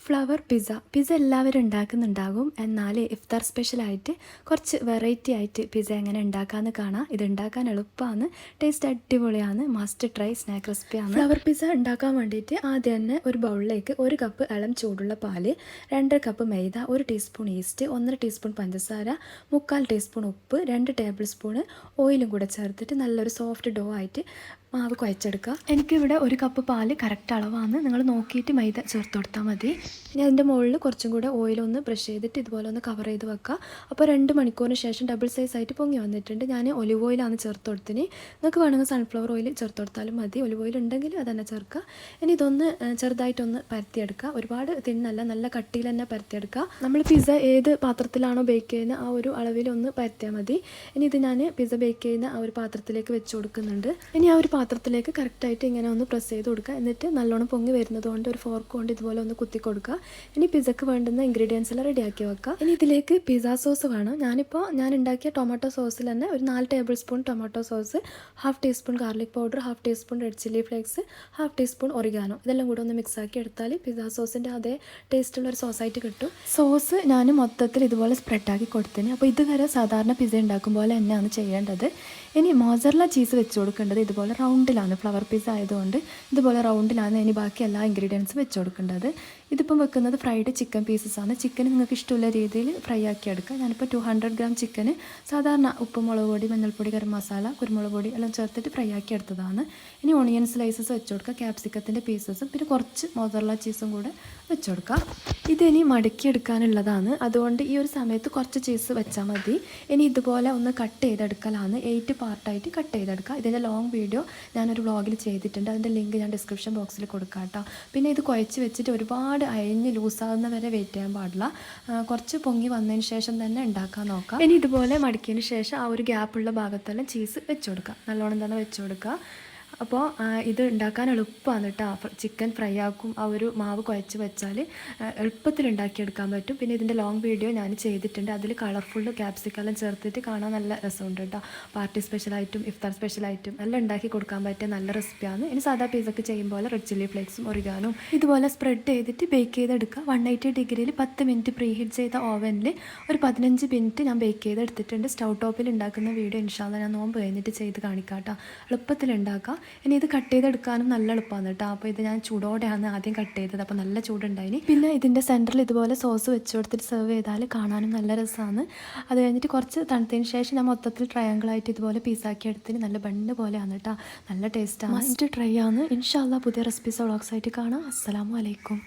Flower pizza എല്ലാവരും ഉണ്ടാക്കുന്നുണ്ടാകും. എന്നാൽ ഇഫ്താർ സ്പെഷ്യലായിട്ട് കുറച്ച് വെറൈറ്റി ആയിട്ട് പിസ്സ എങ്ങനെ ഉണ്ടാക്കാമെന്ന് കാണാം. ഇത് ഉണ്ടാക്കാൻ എളുപ്പമാണ്, ടേസ്റ്റ് അടിപൊളിയാണ്, മസ്റ്റ് ട്രൈ സ്നാക്ക് റെസിപ്പിയാണ്. ഫ്ലവർ പിസ്സ ഉണ്ടാക്കാൻ വേണ്ടിയിട്ട് ആദ്യം തന്നെ ഒരു ബൗളിലേക്ക് 1 കപ്പ് ഇളം ചൂടുള്ള പാല്, 2 കപ്പ് മൈദ, 1 ടീസ്പൂൺ ഈസ്റ്റ്, 1 ടീസ്പൂൺ പഞ്ചസാര, 3/4 ടീസ്പൂൺ ഉപ്പ്, 2 ടേബിൾ സ്പൂൺ ഓയിലും കൂടെ ചേർത്തിട്ട് നല്ലൊരു സോഫ്റ്റ് ഡോ ആയിട്ട് മാവ് കുഴച്ചെടുക്കുക. എനിക്കിവിടെ 1 കപ്പ് പാല് കറക്റ്റ് അളവാണ്. നിങ്ങൾ നോക്കിയിട്ട് മൈദ ചേർത്ത് കൊടുത്താൽ മതി. ഇനി അതിൻ്റെ മുകളിൽ കുറച്ചും കൂടെ ഓയിലൊന്ന് ബ്രഷ് ചെയ്തിട്ട് ഇതുപോലെ ഒന്ന് കവർ ചെയ്ത് വെക്കുക. അപ്പോൾ 2 മണിക്കൂറിന് ശേഷം ഡബിൾ സൈസ് ആയിട്ട് പൊങ്ങി വന്നിട്ടുണ്ട്. ഞാൻ ഒലിവ് ഓയിലാണ് ചേർത്ത് കൊടുത്തിന്. നിങ്ങൾക്ക് വേണമെങ്കിൽ സൺഫ്ലവർ ഓയിൽ ചേർത്ത് കൊടുത്താലും മതി. ഒലിവ് ഓയിൽ ഉണ്ടെങ്കിൽ അത് തന്നെ ചേർക്കുക. ഇനി ഇതൊന്ന് ചെറുതായിട്ടൊന്ന് പരത്തിയെടുക്കുക. ഒരുപാട് തിന്നല്ല, നല്ല കട്ടിയിൽ തന്നെ പരത്തിയെടുക്കുക. നമ്മൾ പിസ്സ ഏത് പാത്രത്തിലാണോ ബേക്ക് ചെയ്യുന്നത് ആ ഒരു അളവിലൊന്ന് പരത്തിയാൽ മതി. ഇനി ഇത് ഞാൻ പിസ്സ ബേക്ക് ചെയ്യുന്ന ആ ഒരു പാത്രത്തിലേക്ക് വെച്ച് കൊടുക്കുന്നുണ്ട്. ഇനി ആ ഒരു പാത്രത്തിലേക്ക് കറക്റ്റായിട്ട് ഇങ്ങനെ ഒന്ന് പ്രസ് ചെയ്ത് കൊടുക്കുക. എന്നിട്ട് നല്ലോണം പൊങ്ങി വരുന്നത് കൊണ്ട് ഒരു ഫോർക്ക് കൊണ്ട് ഇതുപോലെ ഒന്ന് കുത്തി കൊടുക്കുക. ഇനി പിസ്സക്ക് വേണ്ടുന്ന ഇൻഗ്രീഡിയൻസ് എല്ലാം റെഡിയാക്കി വെക്കുക. ഇനി ഇതിലേക്ക് പിസ്സ സോസ് വേണം. ഞാൻ ഉണ്ടാക്കിയ ടൊമാറ്റോ സോസിൽ തന്നെ ഒരു 4 table spoon tomato sauce, 1/2 teaspoon garlic powder, 1/2 teaspoon red chilli flakes, 1/2 teaspoon oregano, ഇതെല്ലാം കൂടെ ഒന്ന് മിക്സ് ആക്കി എടുത്താൽ പിസ്സ സോസിൻ്റെ അതേ ടേസ്റ്റുള്ള ഒരു സോസായിട്ട് കിട്ടും. സോസ് ഞാൻ മൊത്തത്തിൽ ഇതുപോലെ സ്പ്രെഡാക്കി കൊടുത്തിന്. അപ്പോൾ ഇതുവരെ സാധാരണ പിസ്സ ഉണ്ടാക്കും പോലെ തന്നെയാണ് ചെയ്യേണ്ടത്. ഇനി മോസറല്ല ചീസ് വെച്ച് കൊടുക്കേണ്ടത് ഇതുപോലെ റൗണ്ടിലാണ്. ഫ്ലവർ പിസ്സ ആയതുകൊണ്ട് ഇതുപോലെ റൗണ്ടിലാണ് ഇനി ബാക്കി എല്ലാ ഇൻഗ്രീഡിയൻസും വെച്ച് കൊടുക്കേണ്ടത്. ഇതിപ്പം വെക്കുന്നത് ഫ്രൈഡ് ചിക്കൻ പീസസാണ്. ചിക്കൻ നിങ്ങൾക്ക് ഇഷ്ടമുള്ള രീതിയിൽ ഫ്രൈ ആക്കി എടുക്കുക. ഞാനിപ്പോൾ 200 ഗ്രാം ചിക്കന് സാധാരണ ഉപ്പ്, മുളക് പൊടി, മഞ്ഞൾപ്പൊടി, ഗരം മസാല, കുരുമുളക് പൊടി എല്ലാം ചേർത്തിട്ട് ഫ്രൈ ആക്കി എടുത്തതാണ്. ഇനി ഓണിയൻ സ്ലൈസസ് വെച്ച് കൊടുക്കുക, ക്യാപ്സിക്കത്തിൻ്റെ പീസസും പിന്നെ കുറച്ച് മോസറല്ല ചീസും കൂടെ വെച്ച് കൊടുക്കുക. ഇതിനി മടക്കിയെടുക്കാനുള്ളതാണ്, അതുകൊണ്ട് ഈ ഒരു സമയത്ത് കുറച്ച് ചീസ് വെച്ചാൽ മതി. ഇനി ഇതുപോലെ ഒന്ന് കട്ട് ചെയ്തെടുക്കലാണ്. 8 പാർട്ടായിട്ട് കട്ട് ചെയ്തെടുക്കുക. ഇതിൻ്റെ ലോങ് വീഡിയോ ഞാനൊരു വ്ളോഗിൽ ചെയ്തിട്ടുണ്ട്. അതിൻ്റെ ലിങ്ക് ഞാൻ ഡിസ്ക്രിപ്ഷൻ ബോക്സിൽ കൊടുക്കാം കേട്ടോ. പിന്നെ ഇത് കുഴച്ച് വെച്ചിട്ട് ഒരുപാട് അയഞ്ഞ് ലൂസാകുന്ന വരെ വെയിറ്റ് ചെയ്യാൻ പാടില്ല. കുറച്ച് പൊങ്ങി വന്നതിന് ശേഷം തന്നെ ഉണ്ടാക്കാൻ നോക്കാം. ഇനി ഇതുപോലെ മടക്കിയതിന് ശേഷം ആ ഒരു ഗ്യാപ്പുള്ള ഭാഗത്തെല്ലാം ചീസ് വെച്ച് കൊടുക്കുക, നല്ലോണം തന്നെ വെച്ച് കൊടുക്കുക. അപ്പോൾ ഇത് ഉണ്ടാക്കാൻ എളുപ്പമാണ് കേട്ടോ. ചിക്കൻ ഫ്രൈ ആക്കും ആ ഒരു മാവ് കുഴച്ച് വെച്ചാൽ എളുപ്പത്തിൽ ഉണ്ടാക്കിയെടുക്കാൻ പറ്റും. പിന്നെ ഇതിൻ്റെ ലോങ് വീഡിയോ ഞാൻ ചെയ്തിട്ടുണ്ട്. അതിൽ കളർഫുള്ള് ക്യാപ്സിക്കെല്ലാം ചേർത്തിട്ട് കാണാൻ നല്ല രസമുണ്ട് കേട്ടോ. പാർട്ടി സ്പെഷ്യലായിട്ടും ഇഫ്താർ സ്പെഷ്യലായിട്ടും എല്ലാം ഉണ്ടാക്കി കൊടുക്കാൻ പറ്റിയ നല്ല റെസിപ്പിയാണ്. ഇനി സാധാ പിസ്സക്ക് ചെയ്യുമ്പോൾ റെഡ് ചില്ലി ഫ്ലേക്സും ഒറിഗാനും ഇതുപോലെ സ്പ്രെഡ് ചെയ്തിട്ട് ബേക്ക് ചെയ്തെടുക്കുക. 180 ഡിഗ്രിയിൽ 10 മിനിറ്റ് പ്രീ ഹീറ്റ് ചെയ്ത ഓവനിൽ ഒരു 15 മിനിറ്റ് ഞാൻ ബേക്ക് ചെയ്തെടുത്തിട്ടുണ്ട്. സ്റ്റൗ ടോപ്പിൽ ഉണ്ടാക്കുന്ന വീഡിയോ ഇൻഷാല്ലാ ഞാൻ നോമ്പ് കഴിഞ്ഞിട്ട് ചെയ്ത് കാണിക്കാം കേട്ടോ. എളുപ്പത്തിൽ ഉണ്ടാക്കാം. ഇനി ഇത് കട്ട് ചെയ്തെടുക്കാനും നല്ല എളുപ്പമാണ് കേട്ടോ. അപ്പോൾ ഇത് ഞാൻ ചൂടോടെയാണ് ആദ്യം കട്ട് ചെയ്തത്. അപ്പോൾ നല്ല ചൂടുണ്ടായിന്. പിന്നെ ഇതിൻ്റെ സെൻറ്ററിൽ ഇതുപോലെ സോസ് വെച്ച് കൊടുത്തിട്ട് സെർവ് ചെയ്താൽ കാണാനും നല്ല രസമാണ്. അത് കഴിഞ്ഞിട്ട് കുറച്ച് തണുത്തതിന് ശേഷം ഞാൻ മൊത്തത്തിൽ ട്രയാങ്കിളായിട്ട് ഇതുപോലെ പീസാക്കി എടുത്തിന് നല്ല ബണ്ണ് പോലെയാണ് കേട്ടോ. നല്ല ടേസ്റ്റാണ്. മസ്റ്റ് ട്രൈ ആണ്. ഇൻഷാല്ലാ പുതിയ റെസിപ്പീസ് വ്ളോഗ്സ് ആയിട്ട് കാണാം. അസ്സലാമു അലൈക്കും.